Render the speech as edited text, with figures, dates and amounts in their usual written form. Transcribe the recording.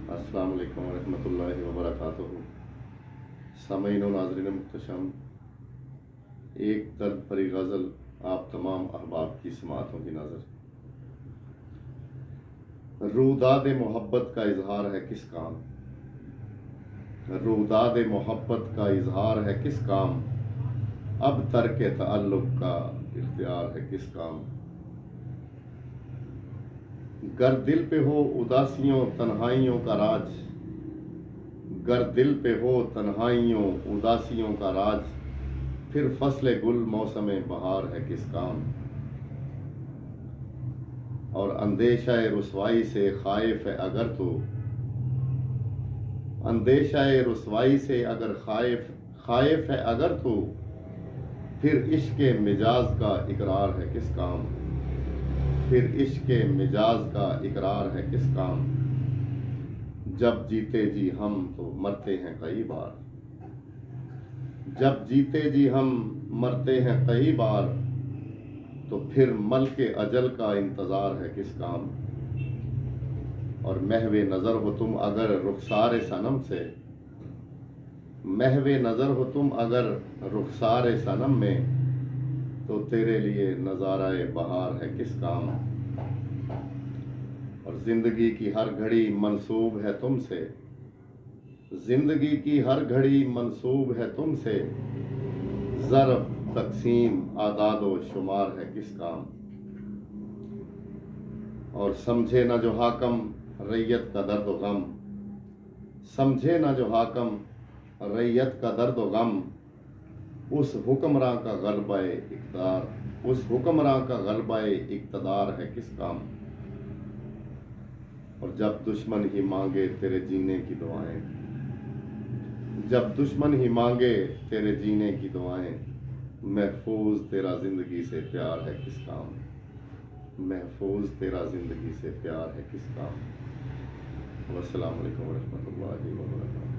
السلام علیکم ورحمۃ اللہ وبرکاتہ۔ سامعین و ناظرین محتشم، ایک درد بھری غزل آپ تمام احباب کی سماعتوں کی نظر۔ روداد محبت کا اظہار ہے کس کام، روداد محبت کا اظہار ہے کس کام، اب ترک تعلق کا اختیار ہے کس کام۔ گر دل پہ ہو اداسیوں تنہائیوں کا راج، گر دل پہ ہو تنہائیوں اداسیوں کا راج، پھر فصل گل موسم بہار ہے کس کام۔ اور اندیشہ رسوائی سے خائف ہے اگر تو، اندیشہ رسوائی سے اگر خائف ہے اگر تو، پھر عشق مجاز کا اقرار ہے کس کام، پھر عشق مجاز کا اقرار ہے کس کام۔ جب جیتے جی ہم تو مرتے ہیں کئی بار، جب جیتے جی ہم مرتے ہیں کئی بار، تو پھر ملک اجل کا انتظار ہے کس کام۔ اور محو نظر ہو تم اگر رخسار صنم سے، محو نظر ہو تم اگر رخسار صنم میں، تو تیرے لیے نظارہ بہار ہے کس کام۔ اور زندگی کی ہر گھڑی منسوب ہے تم سے، زندگی کی ہر گھڑی منسوب ہے تم سے، ضرب تقسیم اعداد و شمار ہے کس کام۔ اور سمجھے نہ جو حاکم رعیت کا درد و غم، سمجھے نہ جو حاکم رعیت کا درد و غم، اس حکمراں کا غلبہ اقتدار، اس حکمراں کا غلبہ اقتدار ہے کس کام۔ اور جب دشمن ہی مانگے تیرے جینے کی دعائیں، جب دشمن ہی مانگے تیرے جینے کی دعائیں، محفوظ تیرا زندگی سے پیار ہے کس کام، محفوظ تیرا زندگی سے پیار ہے کس کام۔ والسلام علیکم ورحمۃ اللہ وبرکاتہ۔